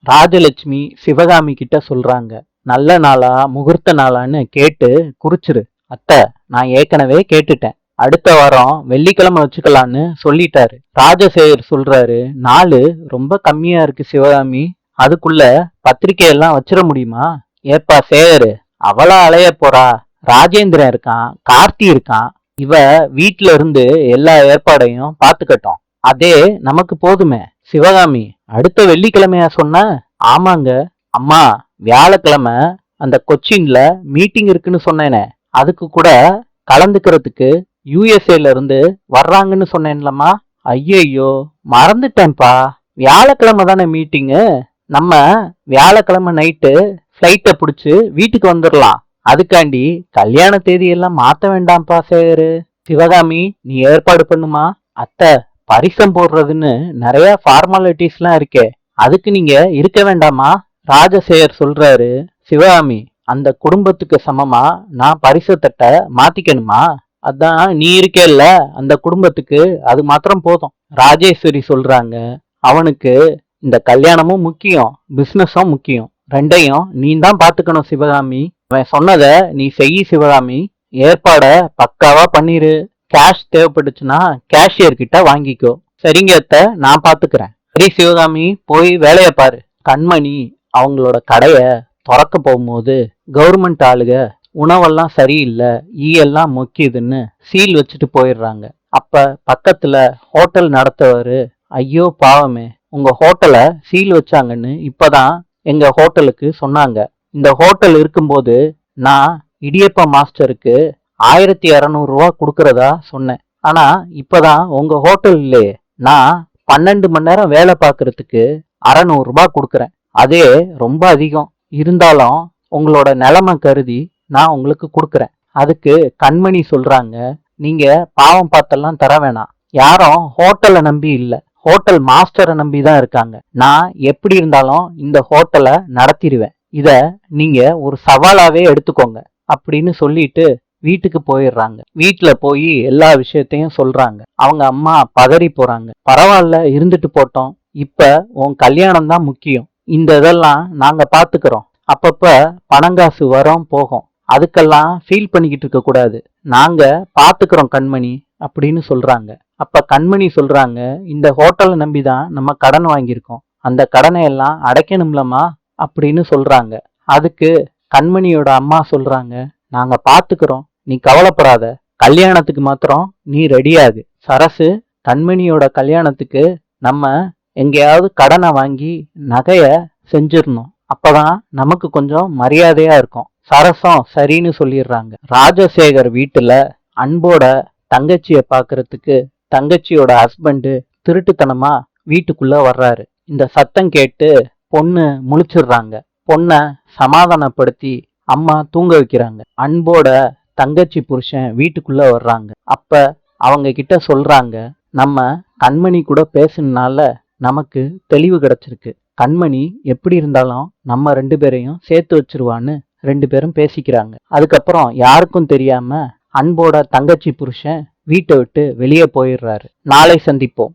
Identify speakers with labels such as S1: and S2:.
S1: ராஜலட்சுமி சிவகாமி கிட்ட சொல்றாங்க. நல்ல நாளா முகூர்த்த நாளான்னு கேட்டு குறிச்சிரு. அத்தை, நான் ஏற்கனவே கேட்டுட்டேன். அடுத்த வாரம் வெள்ளிக்கிழமை வச்சுக்கலான்னு சொல்லிட்டாரு. ராஜசேகர் சொல்றாரு, நாளு ரொம்ப கம்மியா இருக்கு சிவகாமி, அதுக்குள்ள பத்திரிக்கையெல்லாம் வச்சிட முடியுமா? ஏப்பா சேகரு, அவளா அலைய போறா? ராஜேந்திரன் இருக்கான், கார்த்தி இருக்கான், இவ வீட்ல இருந்து எல்லா ஏற்பாடையும் பாத்துக்கட்டும். அதே நமக்கு போதுமே. சிவகாமி, அடுத்த வெள்ளிக்கிழமையா சொன்ன? ஆமாங்க அம்மா, வியாழக்கிழமை அந்த கொச்சின்ல மீட்டிங் இருக்குன்னு சொன்னேனே, அதுக்கு கூட கலந்துக்கிறதுக்கு யூஎஸ்ஏல இருந்து வர்றாங்கன்னு சொன்னேன்லம்மா. ஐயையோ, மறந்துட்டேன்ப்பா. வியாழக்கிழமை தானே மீட்டிங்கு. நம்ம வியாழக்கிழமை நைட்டு ஃப்ளைட்டை பிடிச்சி வீட்டுக்கு வந்துடலாம். அதுக்காண்டி கல்யாண தேதியெல்லாம் மாத்த வேண்டாம்ப்பா சேகரு. சிவகாமி, நீ ஏற்பாடு பண்ணுமா. அத்தை, பரிசம் போடுறதுன்னு நிறைய ஃபார்மாலிட்டிஸ்லாம் இருக்கே, அதுக்கு நீங்க இருக்க வேண்டாமா? ராஜசேகர் சொல்றாரு, சிவகாமி, அந்த குடும்பத்துக்கு சமமா நான் பரிசத்தட்ட மாத்திக்கணுமா? அதான் நீ இருக்கேல்ல அந்த குடும்பத்துக்கு, அது மாத்திரம் போதும். ராஜேஸ்வரி சொல்றாங்க, அவனுக்கு இந்த கல்யாணமும் முக்கியம், பிசினஸும் முக்கியம். ரெண்டையும் நீ தான் பாத்துக்கணும் சிவகாமி. அவன் சொன்னத நீ செய் சிவகாமி. ஏற்பாட பக்காவா பண்ணிரு. கேஷ் தேவைப்பட்டுச்சுன்னா கேஷியர் கிட்ட வாங்கிக்கோ. சரிங்க அத்தை, நான் பாத்துக்கிறேன். சரி சிவகாமி, போய் வேலைய பாரு. கண்மணி அவங்களோட கடைய திறக்க போகும்போது கவர்மெண்ட் ஆளுக உணவெல்லாம் சரியில்லை, ஈயெல்லாம் மொக்கிதுன்னு சீல் வச்சுட்டு போயிடுறாங்க. அப்ப பக்கத்துல ஹோட்டல் நடத்துவாரு, ஐயோ பாவமே, உங்க ஹோட்டலை சீல் வச்சாங்கன்னு இப்பதான் எங்க ஹோட்டலுக்கு சொன்னாங்க. இந்த ஹோட்டல் இருக்கும்போது நான் இடியப்ப மாஸ்டருக்கு 1200 கொடுக்கறதா சொன்னேன். ஆனா இப்பதான் உங்க ஹோட்டல் இல்லையே, நான் 12 மணி நேரம் வேலை பார்க்கறதுக்கு 600 கொடுக்கறேன். அதே ரொம்ப அதிகம். இருந்தாலும் உங்களோட நிலைமை கருதி நான் உங்களுக்கு கொடுக்கறேன். அதுக்கு கண்மணி சொல்றாங்க, நீங்க பாவம் பார்த்தெல்லாம் தர வேணாம். யாரும் ஹோட்டலை நம்பி இல்ல, ஹோட்டல் மாஸ்டரை நம்பி தான் இருக்காங்க. நான் எப்படி இருந்தாலும் இந்த ஹோட்டலை நடத்திடுவேன். இத நீங்க ஒரு சவாலாவே எடுத்துக்கோங்க அப்படின்னு சொல்லிட்டு வீட்டுக்கு போயிடுறாங்க. வீட்டுல போய் எல்லா விஷயத்தையும் சொல்றாங்க. அவங்க அம்மா பதறி போறாங்க. பரவாயில்ல, இருந்துட்டு போட்டோம், இப்ப உன் கல்யாணம் தான் முக்கியம், இந்த இதெல்லாம் நாங்க பாத்துக்கிறோம். அப்பப்ப பணங்காசு வரும் போகும், அதுக்கெல்லாம் ஃபீல் பண்ணிக்கிட்டு இருக்க கூடாது, நாங்க பாத்துக்கிறோம் கண்மணி அப்படின்னு சொல்றாங்க. அப்ப கண்மணி சொல்றாங்க, இந்த ஹோட்டலை நம்பிதான் நம்ம கடன் வாங்கியிருக்கோம், அந்த கடனை எல்லாம் அடைக்கணும்லமா அப்படின்னு சொல்றாங்க. அதுக்கு கண்மணியோட அம்மா சொல்றாங்க, நாங்க பாத்துக்கிறோம், நீ கவலைப்படாத, கல்யாணத்துக்கு மாத்திரம் நீ ரெடியாகு. சரசு, கண்மணியோட கல்யாணத்துக்கு நம்ம எங்கேயாவது கடனை வாங்கி நகைய செஞ்சிடணும், அப்பதான் நமக்கு கொஞ்சம் மரியாதையா இருக்கும். சரசம் சரின்னு சொல்லிடுறாங்க. ராஜசேகர் வீட்டுல அன்போட தங்கச்சிய பாக்குறதுக்கு தங்கச்சியோட ஹஸ்பண்டு திருட்டுத்தனமா வீட்டுக்குள்ள வர்றாரு. இந்த சத்தம் கேட்டு பொண்ணு முழிச்சிடுறாங்க. பொண்ணை சமாதானப்படுத்தி அம்மா தூங்க வைக்கிறாங்க. அன்போட தங்கச்சி புருஷன் வீட்டுக்குள்ள வர்றாங்க. அப்ப அவங்க கிட்ட சொல்றாங்க, நம்ம கண்மணி கூட பேசுனால நமக்கு தெளிவு கிடைச்சிருக்கு, கண்மணி எப்படி இருந்தாலும் நம்ம 2 பேரையும் சேர்த்து வச்சிருவான்னு 2 பேரும் பேசிக்கிறாங்க. அதுக்கப்புறம் யாருக்கும் தெரியாம அன்போட தங்கச்சி புருஷன் வீட்டை விட்டு வெளியே போயிடுறாரு. நாளை சந்திப்போம்.